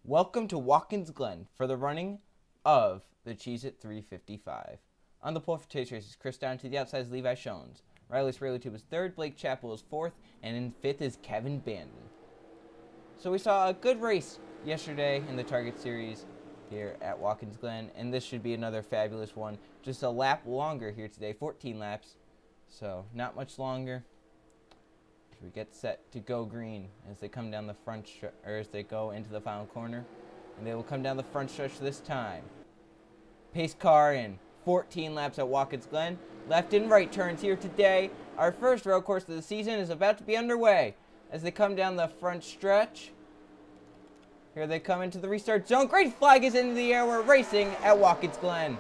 Welcome to Watkins Glen for the running of the Cheez-it 355. On the pole for today's race is Chris down to the outside is Levi Shones. Riley Spraley was third, Blake Chappell is fourth, and in fifth is Kevin Bandon. So we saw a good race yesterday in the Target Series here at Watkins Glen, and this should be another fabulous one. Just a lap longer here today, 14 laps, so not much longer. We get set to go green as they come down the front or as they go into the final corner, and they will come down the front stretch this time. Pace car in 14 laps at Watkins Glen. Left and right turns here today. Our first road course of the season is about to be underway as they come down the front stretch. Here they come into the restart zone. Green flag is into the air. We're racing at Watkins Glen.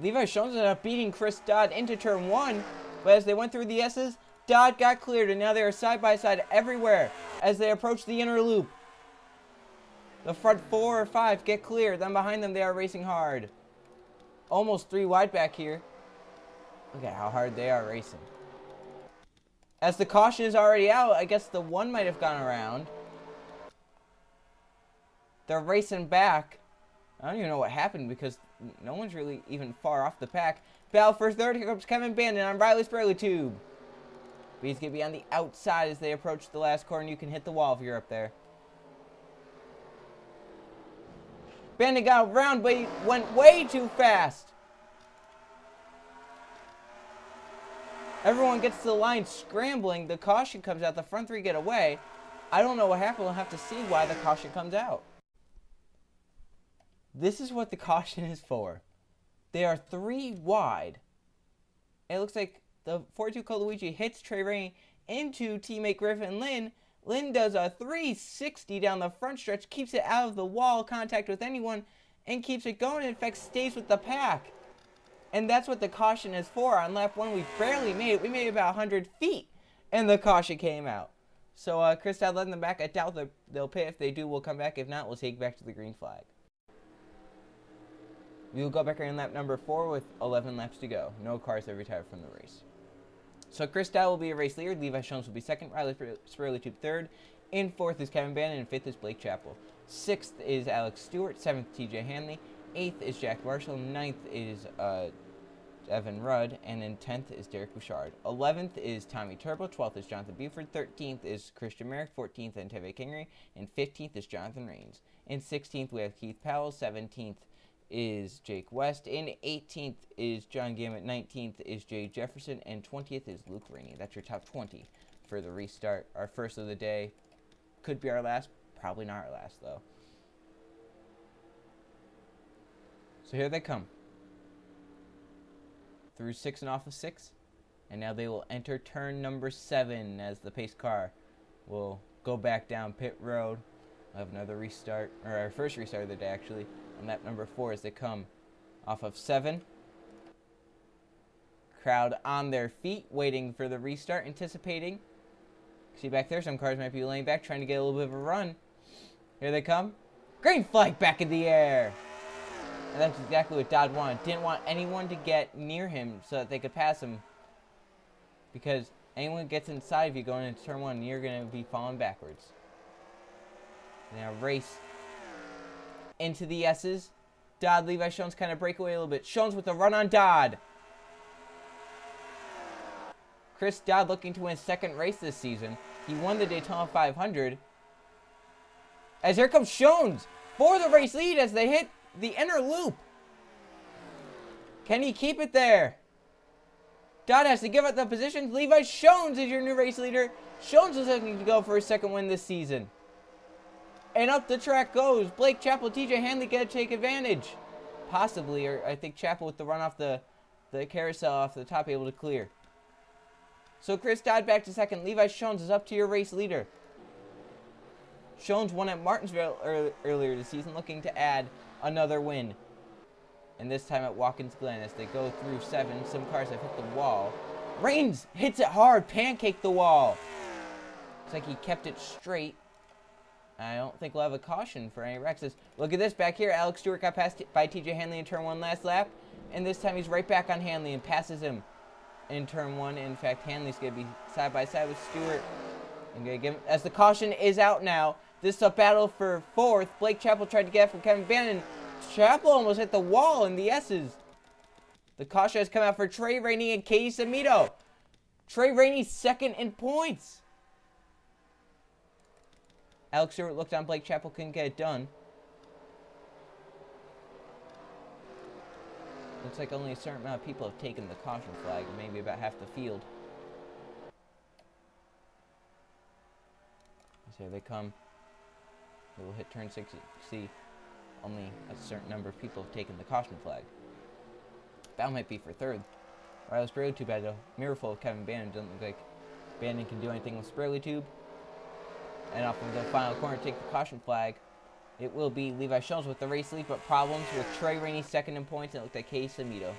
Levi Shones ended up beating Chris Dodd into turn one, but as they went through the S's, Dodd got cleared, and now they are side by side everywhere as they approach the inner loop. The front 4 or 5 get clear, then behind them they are racing hard. Almost 3 wide back here. Look at how hard they are racing. As the caution is already out, I guess the 1 might have gone around. They're racing back. I don't even know what happened because no one's really even far off the pack. Battle for third. Here comes Kevin Bandon on Riley Spraley tube. But he's going to be on the outside as they approach the last corner. You can hit the wall if you're up there. Bandon got around, but he went way too fast. Everyone gets to the line scrambling. The caution comes out. The front 3 get away. I don't know what happened. We'll have to see why the caution comes out. This is what the caution is for. They are 3 wide. It looks like the 42 Colt Luigi hits Trey Rainey into teammate Griffin Lynn. Lynn does a 360 down the front stretch, keeps it out of the wall contact with anyone, and keeps it going. In fact, stays with the pack. And that's what the caution is for. On lap 1, we barely made it. We made about 100 feet, and the caution came out. So Chris Dodd led them back. I doubt they'll pay. If they do, we'll come back. If not, we'll take back to the green flag. We will go back in lap number 4 with 11 laps to go. No cars have retired from the race. So Chris Dow will be a race leader. Levi Shones will be second. Riley Spraley tube third. In fourth is Kevin Bandon. And fifth is Blake Chappell. Sixth is Alex Stewart. Seventh, TJ Hanley. Eighth is Jack Marshall. Ninth is Evan Rudd. And then 10th is Derek Bouchard. 11th is Tommy Turbo. 12th is Jonathan Buford. 13th is Christian Merrick. 14th, Anteve Kingery. And 15th is Jonathan Rains. In 16th, we have Keith Powell. 17th is Jake West. In 18th is John Gammett. 19th is Jay Jefferson. And 20th is Luke Rainey. That's your top 20 for the restart. Our first of the day. Could be our last. Probably not our last, though. So here they come. Through 6 and off of 6. And now they will enter turn number 7 as the pace car will go back down pit road. We'll have another restart. Or our first restart of the day, actually. On lap number 4 as they come off of 7. Crowd on their feet, waiting for the restart, anticipating. See back there, some cars might be laying back, trying to get a little bit of a run. Here they come. Green flag back in the air. And that's exactly what Dodd wanted. Didn't want anyone to get near him so that they could pass him. Because anyone gets inside of you going into turn 1, you're going to be falling backwards. Now race into the S's. Dodd, Levi, Shones kind of break away a little bit. Shones with a run on Dodd. Chris Dodd looking to win his second race this season. He won the Daytona 500. As here comes Shones for the race lead as they hit the inner loop. Can he keep it there? Dodd has to give up the position. Levi Shones is your new race leader. Shones is looking to go for his second win this season. And up the track goes. Blake Chappell, TJ Hanley get to take advantage. Possibly, or I think Chappell with the run off the carousel off the top able to clear. So Chris Dodd back to second. Levi Shones is up to your race leader. Shones won at Martinsville earlier this season, looking to add another win. And this time at Watkins Glen as they go through 7. Some cars have hit the wall. Rains hits it hard, pancake the wall. Looks like he kept it straight. I don't think we'll have a caution for any wrecks. Look at this back here. Alex Stewart got passed by TJ Hanley in turn 1 last lap. And this time he's right back on Hanley and passes him in turn 1. In fact, Hanley's going to be side by side with Stewart. I'm going to give him, as the caution is out now. This is a battle for 4th. Blake Chappell tried to get it from Kevin Bannon. Chappell almost hit the wall in the S's. The caution has come out for Trey Rainey and Katie Samito. Trey Rainey 2nd in points. Alex Stewart looked on Blake Chappell, couldn't get it done. Looks like only a certain amount of people have taken the caution flag, maybe about half the field. So here they come. They will hit turn 6. See, only a certain number of people have taken the caution flag. That might be for 3rd. Riley Spurley Tube had a miracle of Kevin Bannon. Doesn't look like Bannon can do anything with Spurley Tube. And off of the final corner to take the caution flag, it will be Levi Schultz with the race lead, but problems with Trey Rainey 2nd in points, and it looked like Katie Samito.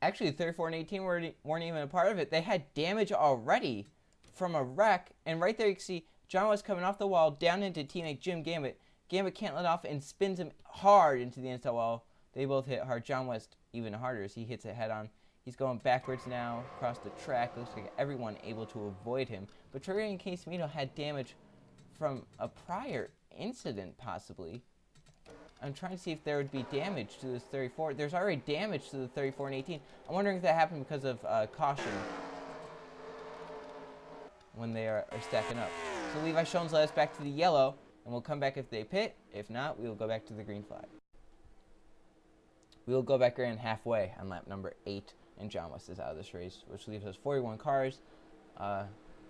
Actually, 34 and 18 weren't even a part of it. They had damage already from a wreck, and right there you can see John West coming off the wall down into teammate Jim Gambit. Gambit can't let off and spins him hard into the inside wall. They both hit hard. John West even harder as he hits it head on. He's going backwards now across the track. Looks like everyone able to avoid him. But Trey and Katie Samito had damage from a prior incident, possibly. I'm trying to see if there would be damage to this 34. There's already damage to the 34 and 18. I'm wondering if that happened because of caution when they are stacking up. So Levi Schultz led us back to the yellow, and we'll come back if they pit. If not, we will go back to the green flag. We will go back around halfway on lap number 8. And John West is out of this race, which leaves us 41 cars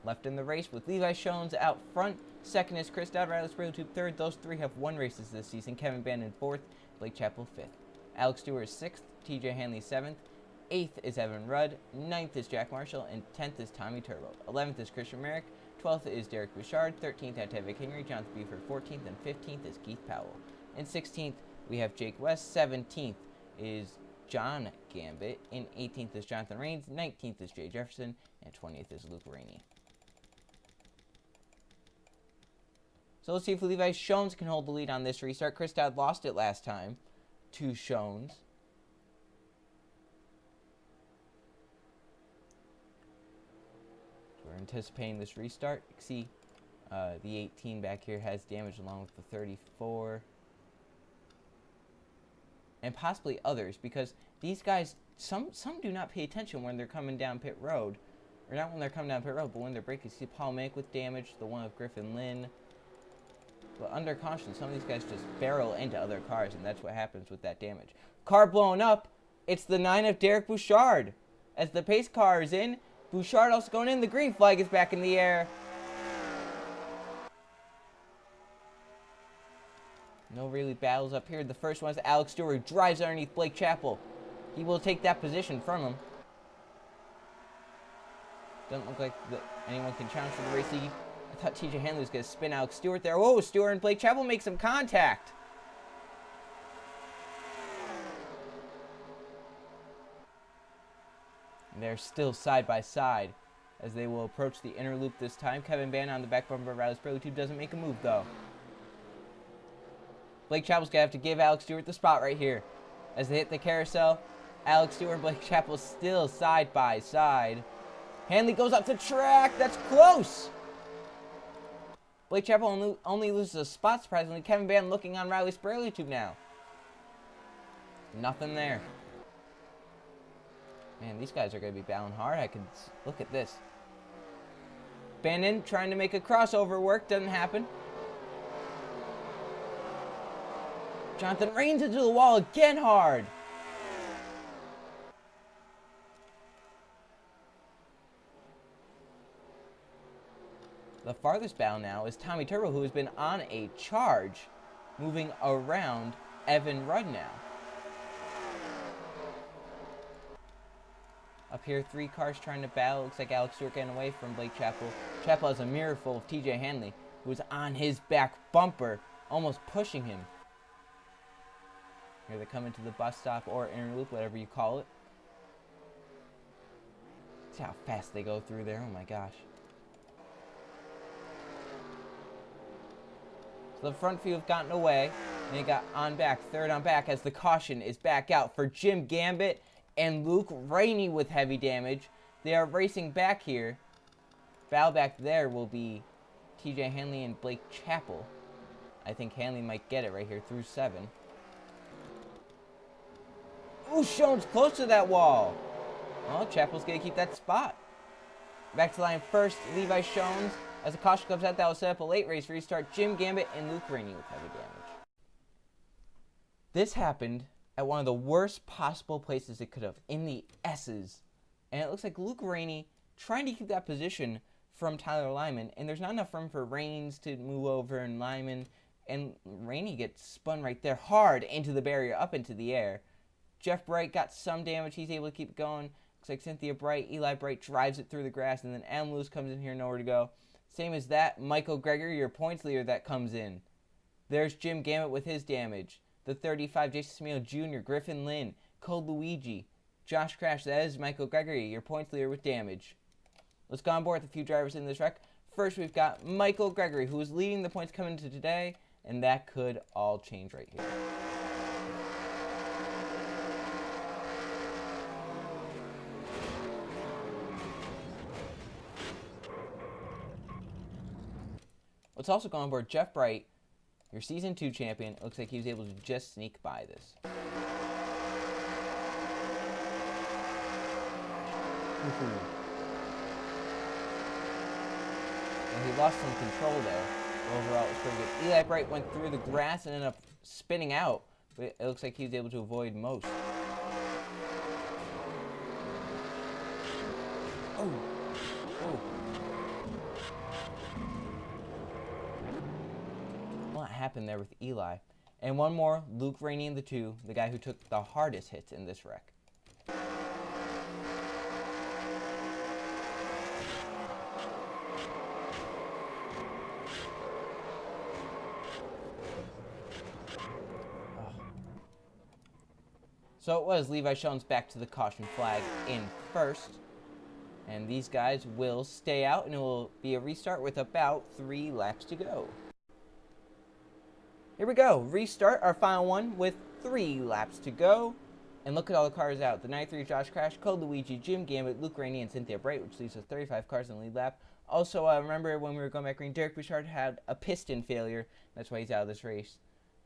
left in the race, with Levi Schultz out front. 2nd is Chris Dodd, Riley Spurley Tube 3rd. Those 3 have won races this season. Kevin Bannon 4th, Blake Chappell 5th. Alex Stewart 6th, TJ Hanley 7th. 8th is Evan Rudd. 9th is Jack Marshall, and 10th is Tommy Turbo. 11th is Christian Merrick. 12th is Derek Bouchard. 13th, Tevin Henry. Jonathan Buford 14th, and 15th is Keith Powell. And 16th, we have Jake West. 17th is John Gambit. In 18th is Jonathan Rains, 19th is Jay Jefferson, and 20th is Luke Rainey. So let's see if Levi Schultz can hold the lead on this restart. Chris Dodd lost it last time to Schultz. So we're anticipating this restart. You can see the 18 back here has damage along with the 34. And possibly others, because these guys, some do not pay attention when they're coming down pit road. Or not when they're coming down pit road, but when they're braking. You see Paul Mank with damage, the one of Griffin Lynn. But under caution, some of these guys just barrel into other cars, and that's what happens with that damage. Car blown up. It's the 9 of Derek Bouchard. As the pace car is in, Bouchard also going in. The green flag is back in the air. No really battles up here. The first one is Alex Stewart, who drives underneath Blake Chappell. He will take that position from him. Doesn't look like anyone can challenge for the race lead. I thought TJ Hanley was going to spin Alex Stewart there. Whoa, Stewart and Blake Chappell make some contact. And they're still side by side as they will approach the inner loop this time. Kevin Bannon on the back bumper of Riley Spurley Tube doesn't make a move, though. Blake Chappell's going to have to give Alex Stewart the spot right here. As they hit the carousel, Alex Stewart and Blake Chappell still side by side. Hanley goes up the track. That's close. Blake Chappell only loses a spot, surprisingly. Kevin Bannon looking on Riley Spurley Tube now. Nothing there. Man, these guys are going to be battling hard. I can look at this. Bannon trying to make a crossover work. Doesn't happen. Jonathan Rains into the wall again hard. The farthest battle now is Tommy Turbo, who has been on a charge, moving around Evan Rudd now. Up here, 3 cars trying to battle. Looks like Alex Stewart getting away from Blake Chappell. Chappell has a mirror full of TJ Hanley, who's on his back bumper, almost pushing him. Here they come into the bus stop or inner loop, whatever you call it. See how fast they go through there. Oh my gosh. So the front few have gotten away. And they got on back, third on back, as the caution is back out for Jim Gambit and Luke Rainey with heavy damage. They are racing back here. Battle back there will be TJ Hanley and Blake Chappell. I think Hanley might get it right here through 7. Ooh, Shones close to that wall. Well, Chappell's going to keep that spot. Back to the line first, Levi Shones. As the caution comes out, that will set up a late race restart. Jim Gambit and Luke Rainey with heavy damage. This happened at one of the worst possible places it could have, in the S's. And it looks like Luke Rainey trying to keep that position from Tyler Lyman, and there's not enough room for Raines to move over and Lyman, and Rainey gets spun right there hard into the barrier, up into the air. Jeff Bright got some damage. He's able to keep it going. Looks like Cynthia Bright, Eli Bright drives it through the grass, and then Adam Lewis comes in here, nowhere to go. Same as that, Michael Gregory, your points leader, that comes in. There's Jim Gambit with his damage. The 35, Jason Smeel Jr., Griffin Lynn, Cole Luigi, Josh Crash. That is Michael Gregory, your points leader with damage. Let's go on board with a few drivers in this wreck. First, we've got Michael Gregory, who is leading the points coming into today, and that could all change right here. Let's also go on board Jeff Bright, your Season 2 champion. It looks like he was able to just sneak by this. And he lost some control there. Overall, it was pretty good. Eli Bright went through the grass and ended up spinning out. But it looks like he was able to avoid most. Oh. Oh. What happened there with Eli? And one more, Luke Rainey in the 2, the guy who took the hardest hits in this wreck. So it was Levi Shones back to the caution flag in first. And these guys will stay out, and it will be a restart with about 3 laps to go. Here we go. Restart our final one with 3 laps to go. And look at all the cars out. The 93 Josh Crash, Cole Luigi, Jim Gambit, Luke Rainey, and Cynthia Bright, which leaves us 35 cars in the lead lap. Also, remember when we were going back green, Derek Bouchard had a piston failure. That's why he's out of this race.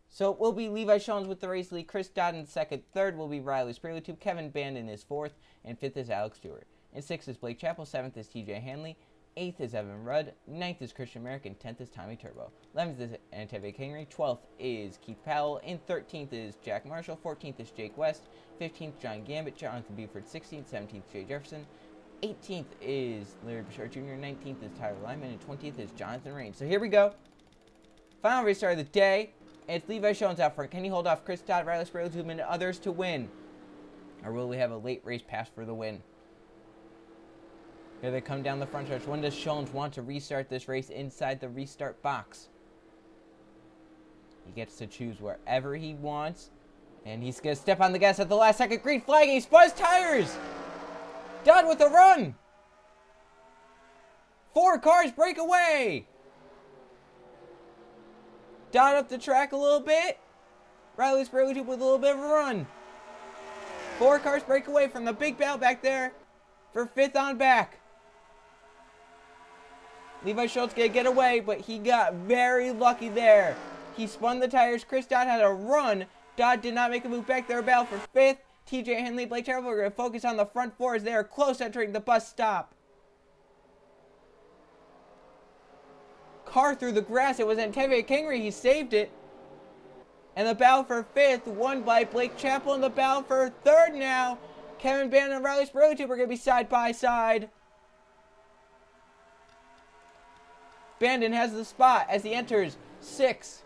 So it will be Levi Shones with the race lead, Chris Dodd in second, third will be Riley Spraley, Kevin Bandon is fourth, and fifth is Alex Stewart. In sixth is Blake Chappell, seventh is TJ Hanley, 8th is Evan Rudd, 9th is Christian Merrick, and 10th is Tommy Turbo. 11th is Antevie Kingery, 12th is Keith Powell, and 13th is Jack Marshall, 14th is Jake West, 15th John Gambit, Jonathan Buford, 16th, 17th Jay Jefferson, 18th is Larry Bouchard Jr., 19th is Tyler Lyman, and 20th is Jonathan Raines. So here we go. Final restart of the day. It's Levi Shones out front. Can he hold off Chris Dodd, Riley Spraley, and others to win? Or will we have a late race pass for the win? Here they come down the front stretch. When does Shones want to restart this race inside the restart box? He gets to choose wherever he wants. And he's going to step on the gas at the last second. Green flag, and he spun his tires. Dodd with a run. 4 cars break away. Dodd up the track a little bit. Riley Spraley with a little bit of a run. 4 cars break away from the big battle back there for 5th on back. Levi Shones gonna get away, but he got very lucky there. He spun the tires. Chris Dodd had a run. Dodd did not make a move back there. Battle for 5th. TJ Henley, Blake Chappell are going to focus on the front 4 as they are close entering the bus stop. Car through the grass. It was Antevie Kingery. He saved it. And the battle for 5th won by Blake Chappell. And the battle for 3rd now. Kevin Bandon and Riley Spraley are going to be side by side. Bandon has the spot as he enters 6th.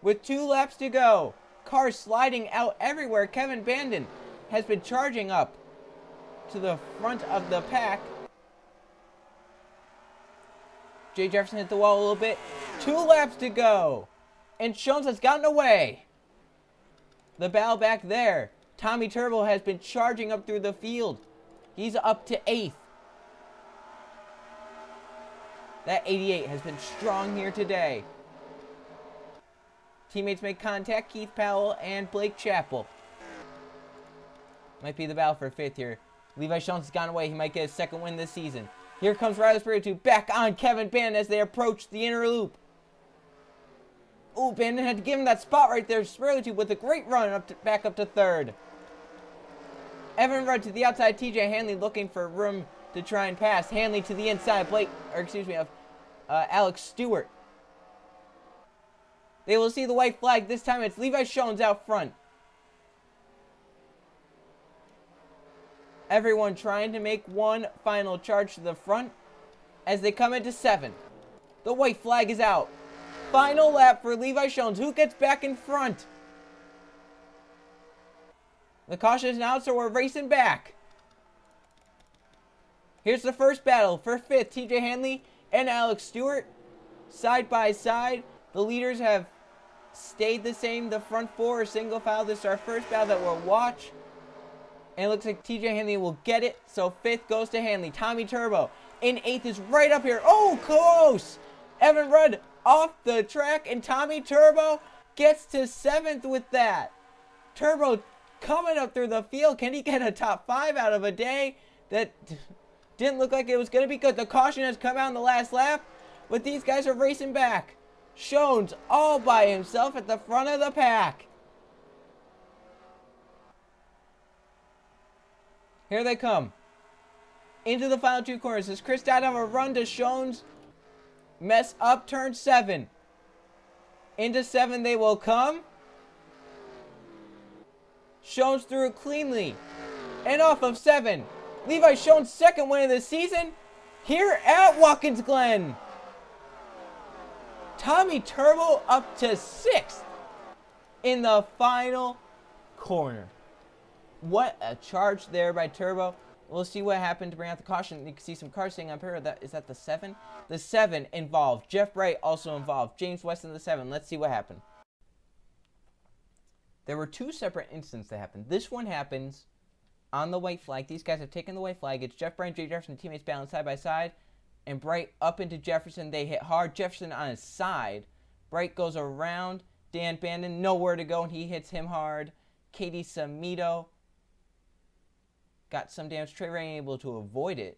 With 2 laps to go. Cars sliding out everywhere. Kevin Bandon has been charging up to the front of the pack. Jay Jefferson hit the wall a little bit. 2 laps to go. And Shones has gotten away. The battle back there. Tommy Turbo has been charging up through the field. He's up to 8th. That 88 has been strong here today. Teammates make contact. Keith Powell and Blake Chappell. Might be the battle for 5th here. Levi Jones has gone away. He might get his 2nd win this season. Here comes Riley Spiritu back on Kevin Bannon as they approach the inner loop. Ooh, Bannon had to give him that spot right there. Spiritu with a great run back up to 3rd. Evan Rudd to the outside. TJ Hanley looking for room to try and pass. Hanley to the inside. Alex Stewart. They will see the white flag. This time it's Levi Jones out front. Everyone trying to make one final charge to the front as they come into 7. The white flag is out. Final lap for Levi Jones. Who gets back in front? The caution is out, so we're racing back. Here's the first battle for 5th. TJ Hanley and Alex Stewart. Side by side. The leaders have stayed the same. The front 4 are single file. This is our first battle that we'll watch. And it looks like TJ Hanley will get it. So 5th goes to Hanley. Tommy Turbo in 8th is right up here. Oh, close. Evan Rudd off the track. And Tommy Turbo gets to 7th with that. Turbo coming up through the field. Can he get a top 5 out of a day that didn't look like it was going to be good? The caution has come out in the last lap. But these guys are racing back. Jones all by himself at the front of the pack. Here they come. Into the final 2 corners. As Chris Dodd have a run to Jones. Mess up turn 7. Into 7 they will come. Jones through it cleanly. And off of 7. Levi Jones' 2nd win of the season. Here at Watkins Glen. Tommy Turbo up to 6th. In the final corner. What a charge there by Turbo. We'll see what happened to bring out the caution. You can see some cars saying up here. Is that the 7? The 7 involved. Jeff Bright also involved. James West in the 7. Let's see what happened. There were 2 separate incidents that happened. This one happens on the white flag. These guys have taken the white flag. It's Jeff Bright and Jay Jefferson. Teammates balance side by side. And Bright up into Jefferson. They hit hard. Jefferson on his side. Bright goes around Dan Bannon. Nowhere to go. And he hits him hard. Katie Samito got some damage. Trey Ray able to avoid it.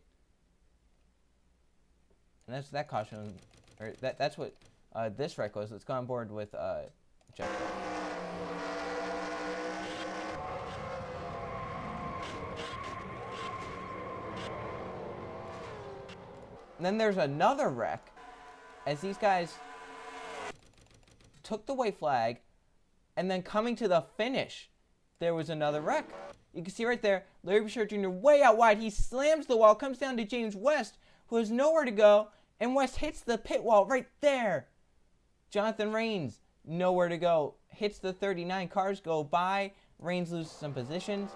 And that's that caution. Or that's what this wreck was. Let's go on board with Jeff. And then there's another wreck as these guys took the white flag, and then coming to the finish, there was another wreck. You can see right there, Larry Bouchard Jr. way out wide. He slams the wall, comes down to James West, who has nowhere to go, and West hits the pit wall right there. Jonathan Rains, nowhere to go, hits the 39. Cars go by. Rains loses some positions.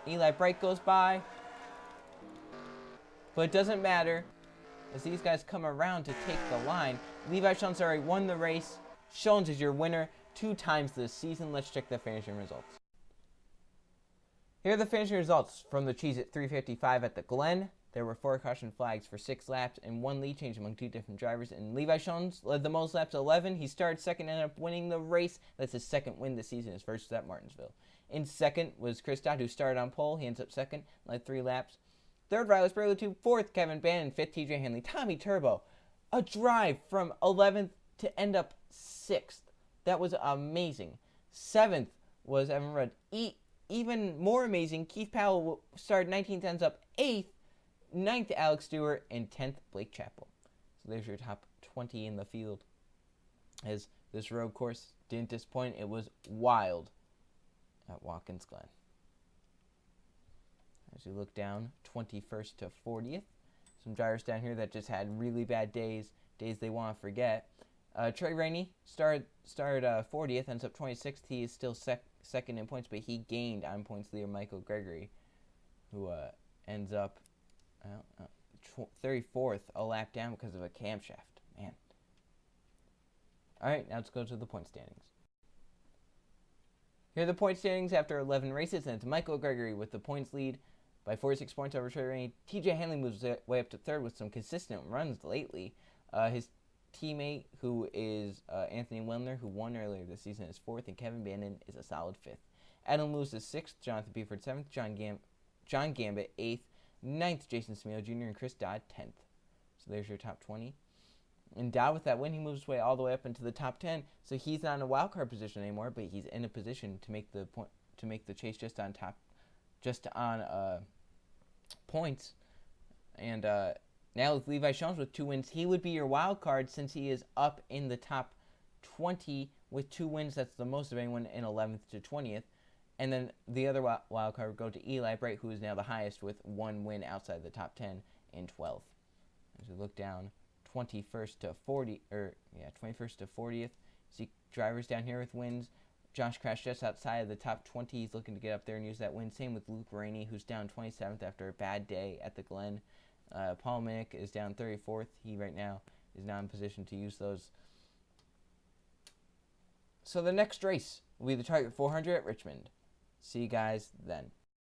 Eli Bright goes by. But it doesn't matter as these guys come around to take the line. Levi Jones already won the race. Jones is your winner 2 times this season. Let's check the finishing results. Here are the finishing results from the Cheez-it 355 at the Glen. There were 4 caution flags for 6 laps and 1 lead change among 2 different drivers. And Levi Jones led the most laps, 11. He started 2nd and ended up winning the race. That's his 2nd win this season, his first at Martinsville. In 2nd was Chris Dodd, who started on pole. He ends up 2nd, led 3 laps. 3rd, Riley Spiritu. 4th, Kevin Bannon. 5th, TJ Hanley. Tommy Turbo. A drive from 11th to end up 6th. That was amazing. 7th was Evan Rudd. Even more amazing, Keith Powell started 19th, ends up 8th. 9th, Alex Stewart. And 10th, Blake Chappell. So there's your top 20 in the field. As this road course didn't disappoint. It was wild at Watkins Glen. As you look down, 21st to 40th. Some drivers down here that just had really bad days they want to forget. Trey Rainey started 40th, ends up 26th. He is still second in points, but he gained on points leader Michael Gregory, who ends up 34th, a lap down because of a camshaft. Man. All right, now let's go to the point standings. Here are the point standings after 11 races, and it's Michael Gregory with the points lead. by 46 points over Trey Rainey. TJ Hanley moves way up to third with some consistent runs lately. His teammate, who is Anthony Wendler, who won earlier this season, is fourth, and Kevin Bannon is a solid fifth. Adam Lewis is sixth, Jonathan Buford seventh, John Gambit eighth, ninth, Jason Smeo Jr., and Chris Dodd 10th. So there's your top 20. And Dodd, with that win, he moves his way all the way up into the top 10. So he's not in a wild card position anymore, but he's in a position to make the chase just on points. And now with Levi Jones with 2 wins, he would be your wild card since he is up in the top 20 with 2 wins. That's the most of anyone in 11th to 20th. And then the other wild card would go to Eli Bright, who is now the highest with 1 win outside the top 10 in 12th. As we look down, 21st to 40th. See drivers down here with wins. Josh Crash just outside of the top 20. He's looking to get up there and use that win. Same with Luke Rainey, who's down 27th after a bad day at the Glen. Paul Minnick is down 34th. He right now is not in position to use those. So the next race will be the Target 400 at Richmond. See you guys then.